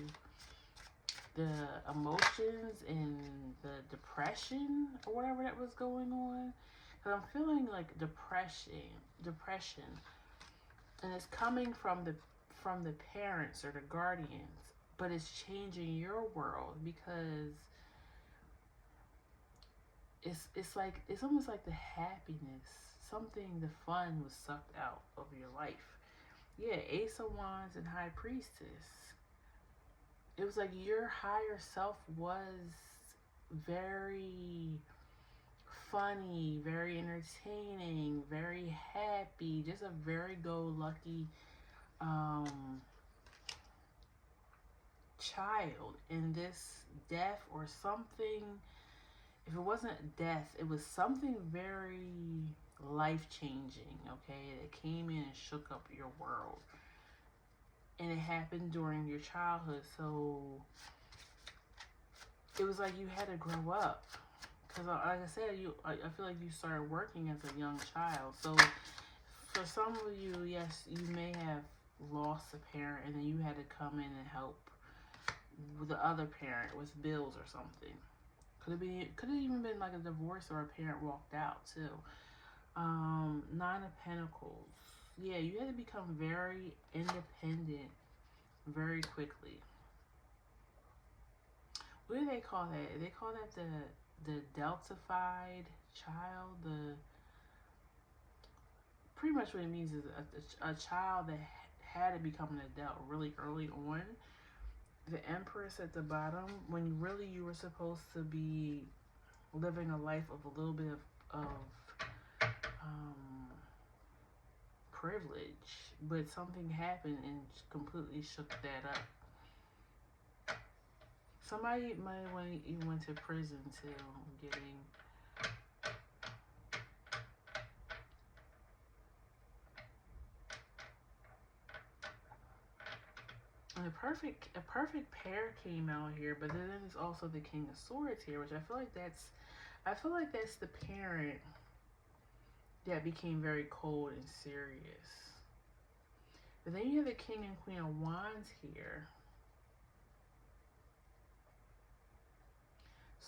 the emotions and the depression or whatever that was going on. Because I'm feeling like depression, and it's coming from the parents or the guardians, but it's changing your world because it's almost like the happiness, something, the fun was sucked out of your life. Yeah, Ace of Wands and High Priestess. It was like your higher self was very funny, very entertaining, very happy, just a very go lucky um, child. And this death or something, if it wasn't death, it was something very life changing, okay, that came in and shook up your world. And it happened during your childhood, so it was like you had to grow up. Because, like I said, I feel like you started working as a young child. So, for some of you, yes, you may have lost a parent, and then you had to come in and help with the other parent with bills or something. Could have even been like a divorce or a parent walked out too. Nine of Pentacles. Yeah, you had to become very independent very quickly. What do they call that? They call that the deltified child. The pretty much what it means is a child that had to become an adult really early on. The Empress at the bottom, when really you were supposed to be living a life of a little bit of privilege, but something happened and completely shook that up. Somebody might have went to prison too, getting. And a perfect pair came out here, but then there's also the King of Swords here, which I feel like that's the parent that became very cold and serious. But then you have the King and Queen of Wands here.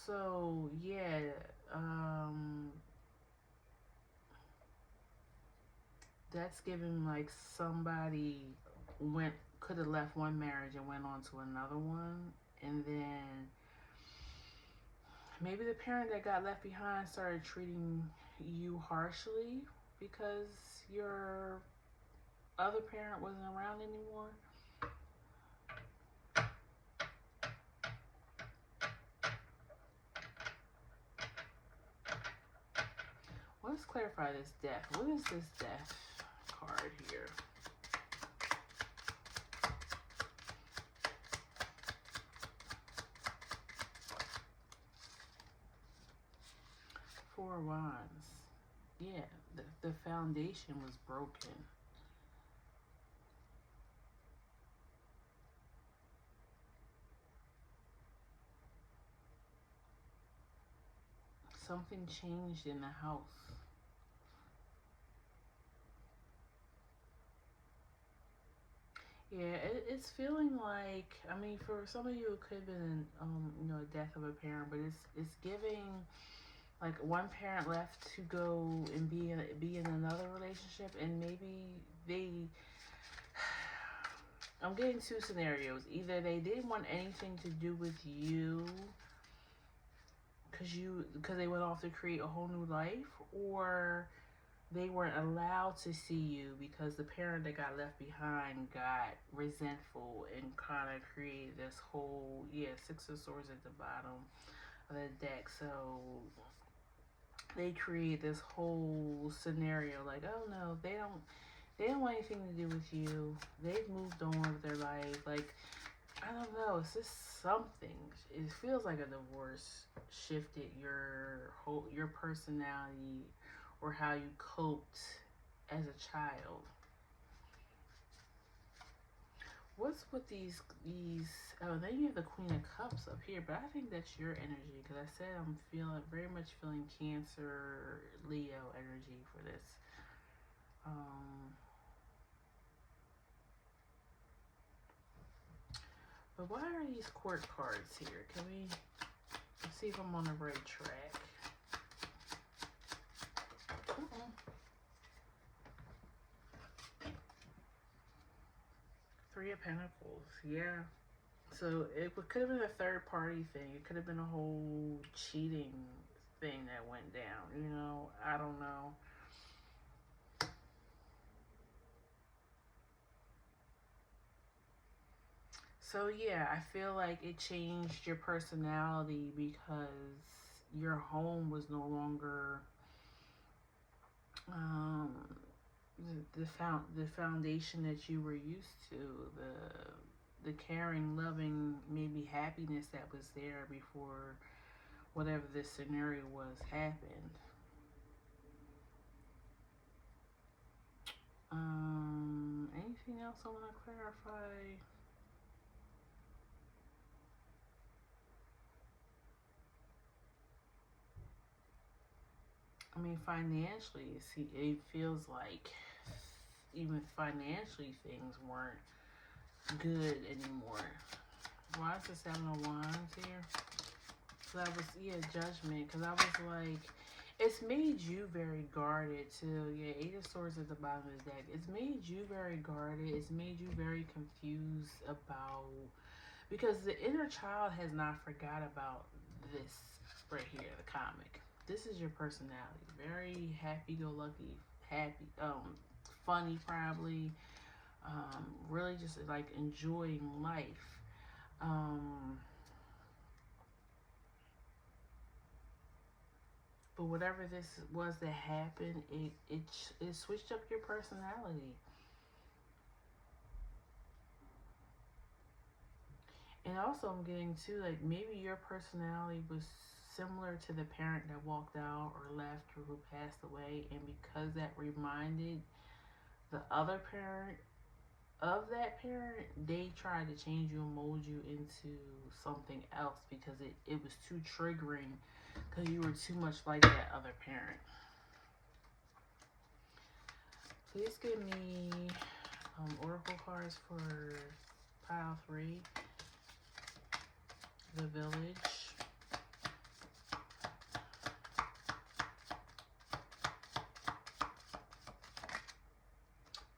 So yeah, that's giving like somebody could have left one marriage and went on to another one, and then maybe the parent that got left behind started treating you harshly because your other parent wasn't around anymore. Let's clarify this death. What is this death card here? Four of Wands. Yeah, the foundation was broken. Something changed in the house. Yeah, it's feeling like, I mean, for some of you it could have been, a death of a parent, but it's giving like one parent left to go and be in another relationship, and maybe I'm getting two scenarios. Either they didn't want anything to do with you because they went off to create a whole new life, or they weren't allowed to see you because the parent that got left behind got resentful and kind of created this whole, Six of Swords at the bottom of the deck. So they create this whole scenario like, oh no, they don't want anything to do with you. They've moved on with their life. Like, I don't know, it's just something. It feels like a divorce shifted your personality or how you coped as a child. What's with these? Oh, then you have the Queen of Cups up here, but I think that's your energy because I said I'm very much feeling Cancer, Leo energy for this. But why are these court cards here? Can we see if I'm on the right track? Three of Pentacles. Yeah. So it could have been a third party thing. It could have been a whole cheating thing that went down. You know, I don't know. So yeah, I feel like it changed your personality because your home was no longer um, the foundation that you were used to, the caring, loving, maybe happiness that was there before whatever this scenario was happened. Anything else I want to clarify? I mean, financially, see, it feels like even financially things weren't good anymore. Why is the Seven of Wands here? Cause I was, yeah, judgment. Cause I was like, it's made you very guarded too. Yeah, Eight of Swords at the bottom of the deck. It's made you very guarded. It's made you very confused about, because the inner child has not forgot about this right here, the comic. This is your personality. Very happy-go-lucky, happy, funny probably. Really just like enjoying life. Um, but whatever this was that happened, it switched up your personality. And also, I'm getting too, like, maybe your personality was similar to the parent that walked out or left or who passed away, and because that reminded the other parent of that parent, they tried to change you and mold you into something else because it was too triggering because you were too much like that other parent. Please give me oracle cards for pile 3. The Village.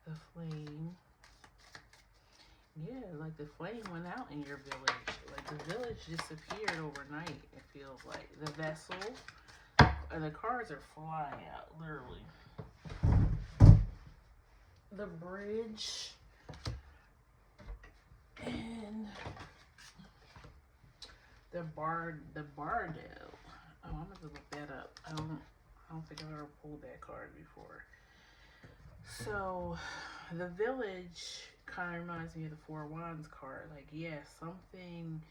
The Flame. Yeah, like the flame went out in your village. Like the village disappeared overnight, it feels like. The Vessel. The cards are flying out, literally. The Bridge. And the Bardo. Oh, I'm gonna have to look that up. I don't think I've ever pulled that card before. So the Village kind of reminds me of the Four of Wands card. Like, yeah, something,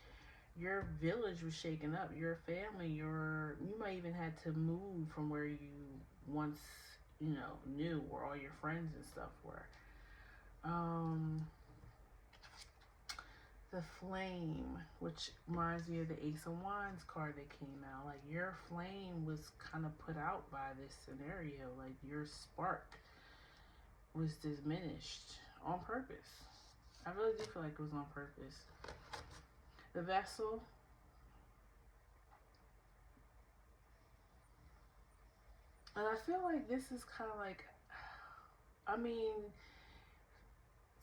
your village was shaken up. Your family, you might even had to move from where you once, knew where all your friends and stuff were. The Flame, which reminds me of the Ace of Wands card that came out. Like, your flame was kind of put out by this scenario. Like, your spark was diminished on purpose. I really do feel like it was on purpose. The Vessel. And I feel like this is kind of like, I mean,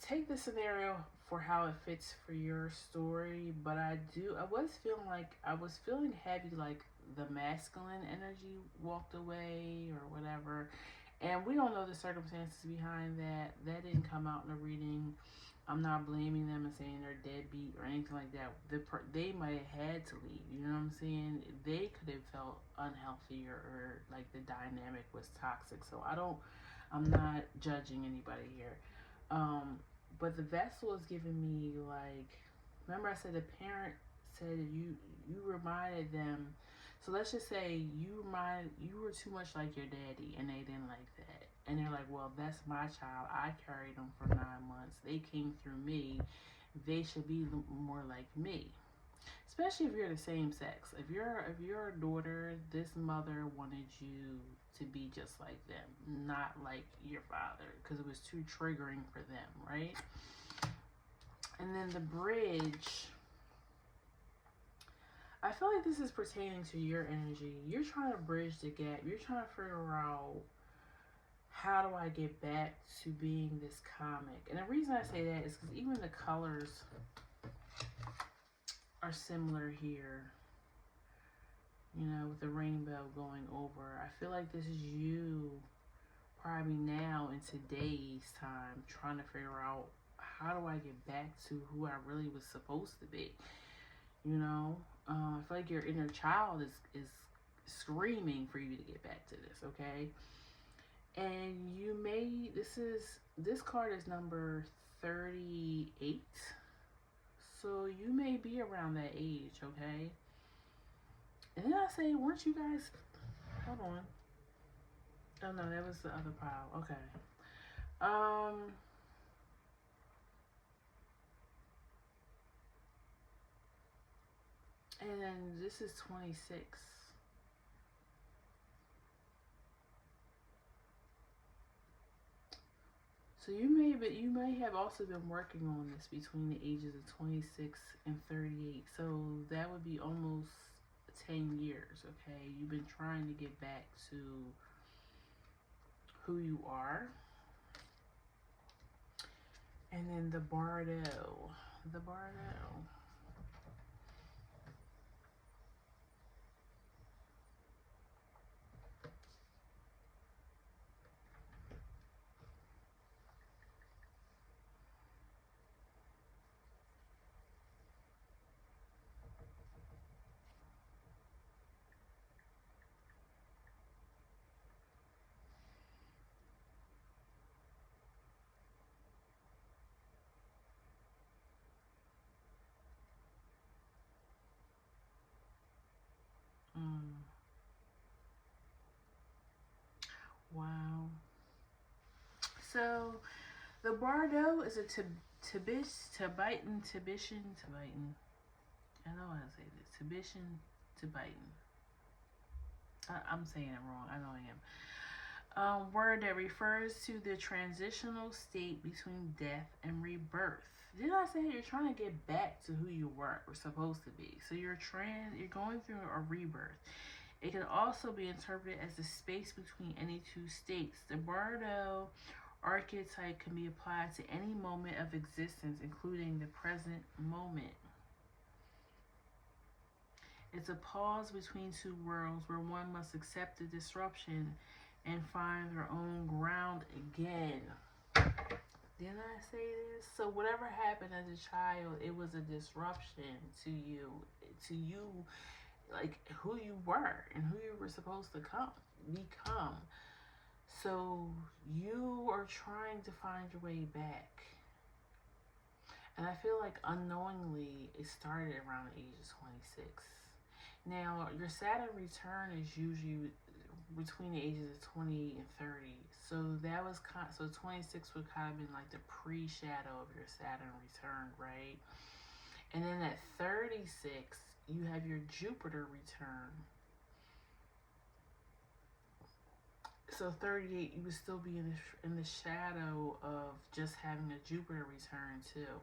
take the scenario for how it fits for your story, but I was feeling heavy, like the masculine energy walked away or whatever. And we don't know the circumstances behind that. That didn't come out in the reading. I'm not blaming them and saying they're deadbeat or anything like that. They might have had to leave. You know what I'm saying? They could have felt unhealthy or like the dynamic was toxic. So I'm not judging anybody here. But the Vessel is giving me like, remember I said the parent said you reminded them. So let's just say you were too much like your daddy and they didn't like that. And they're like, well, that's my child. I carried them for 9 months. They came through me. They should be more like me. Especially if you're the same sex. If you're a daughter, this mother wanted you to be just like them, not like your father, because it was too triggering for them, right? And then the Bridge. I feel like this is pertaining to your energy. You're trying to bridge the gap. You're trying to figure out how do I get back to being this comic? And the reason I say that is because even the colors are similar here. You know, with the rainbow going over. I feel like this is you probably now in today's time trying to figure out, how do I get back to who I really was supposed to be? You know, I feel like your inner child is screaming for you to get back to this, okay? And you may, this card is number 38. So you may be around that age, okay? And then I say, weren't you guys, hold on. Oh no, that was the other pile. Okay. And then this is 26. So you may have also been working on this between the ages of 26 and 38. So that would be almost 10 years, okay? You've been trying to get back to who you are. And then the Bardo. The Bardo. Mm. Wow. So the Bardo is a Tibetan. I know how to say this. Tibetan. I'm saying it wrong. I know I am. Word that refers to the transitional state between death and rebirth. Did I say you're trying to get back to who you were supposed to be? So you're going through a rebirth. It can also be interpreted as the space between any two states. The Bardo archetype can be applied to any moment of existence, including the present moment. It's a pause between two worlds where one must accept the disruption and find their own ground again. Didn't I say this? So whatever happened as a child, it was a disruption to you, like who you were and who you were supposed to become. So you are trying to find your way back. And I feel like unknowingly it started around the age of 26. Now, your Saturn return is usually between the ages of 28 and 30. So that was so 26 would kind of been like the pre-shadow of your Saturn return, right? And then at 36, you have your Jupiter return. So 38, you would still be in the shadow of just having a Jupiter return too.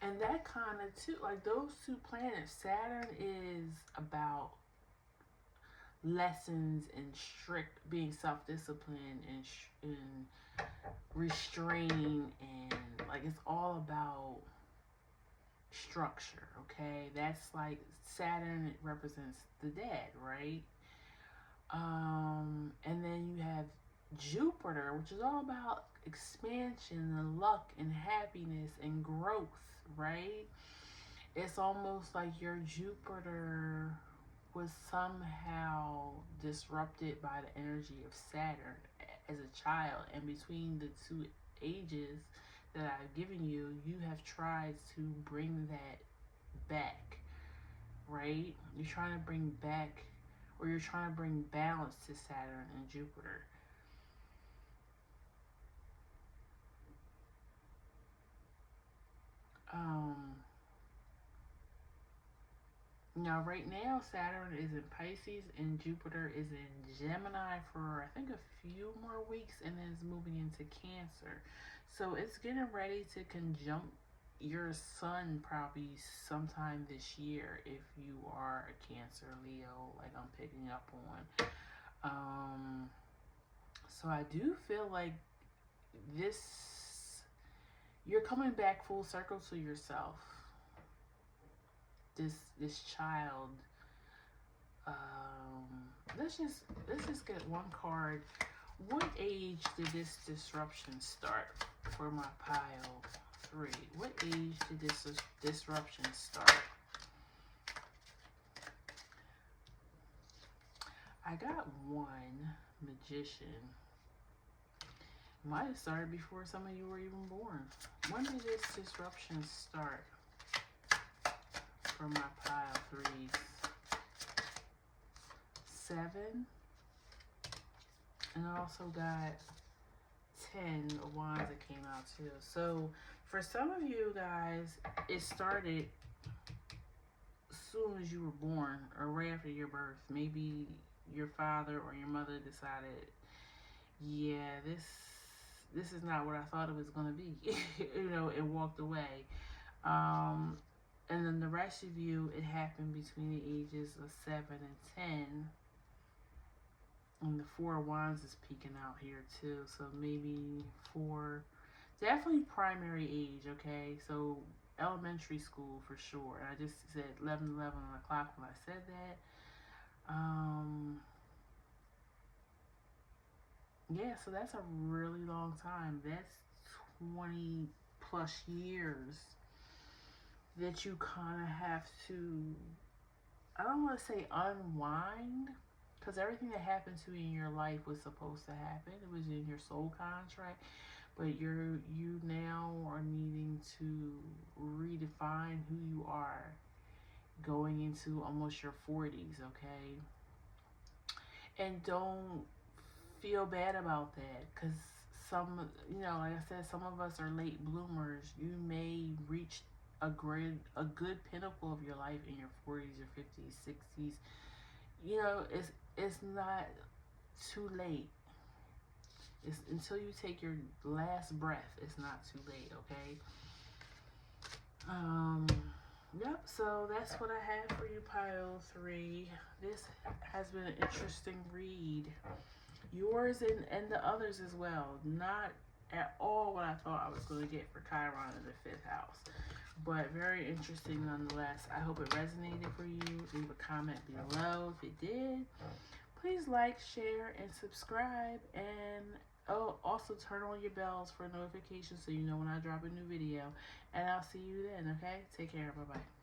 And that kind of too, like those two planets, Saturn is about lessons and being self-disciplined and restraining, and like it's all about structure, okay? That's like Saturn represents the dead, right? And then you have Jupiter, which is all about expansion and luck and happiness and growth, right? It's almost like your Jupiter was somehow disrupted by the energy of Saturn as a child, and between the two ages that I've given you, you have tried to bring that back, right? You're trying to bring back, or you're trying to bring balance to Saturn and Jupiter. Now, right now, Saturn is in Pisces and Jupiter is in Gemini for, I think, a few more weeks, and then it's moving into Cancer. So it's getting ready to conjunct your sun probably sometime this year if you are a Cancer, Leo, like I'm picking up on. So I do feel like this, you're coming back full circle to yourself. This child. Let's just get one card. What age did this disruption start for my pile 3? What age did this disruption start? I got 1 Magician. Might have started before some of you were even born. When did this disruption start for my pile 3s? 7. And I also got 10 of Wands that came out too. So for some of you guys, it started as soon as you were born or right after your birth. Maybe your father or your mother decided, yeah, this is not what I thought it was going to be, you know, and walked away. And then the rest of you, it happened between the ages of 7 and 10. And the 4 of Wands is peeking out here too. So maybe 4, definitely primary age, okay? So elementary school for sure. And I just said 11 o'clock when I said that. Yeah, so that's a really long time. That's 20 plus years that you kind of have to, I don't want to say unwind, because everything that happened to you in your life was supposed to happen. It was in your soul contract. But you now are needing to redefine who you are going into almost your 40s, okay? And don't feel bad about that, because some, you know, like I said, some of us are late bloomers. You may reach a good pinnacle of your life in your 40s or 50s, 60s. You know, it's not too late. It's until you take your last breath, it's not too late, okay? Yep, so that's what I have for you, pile 3. This has been an interesting read. Yours and the others as well. Not at all what I thought I was going to get for Chiron in the 5th house. But very interesting nonetheless. I hope it resonated for you. Leave a comment below if it did. Please like, share, and subscribe. And also turn on your bells for notifications so you know when I drop a new video. And I'll see you then, okay? Take care. Bye-bye.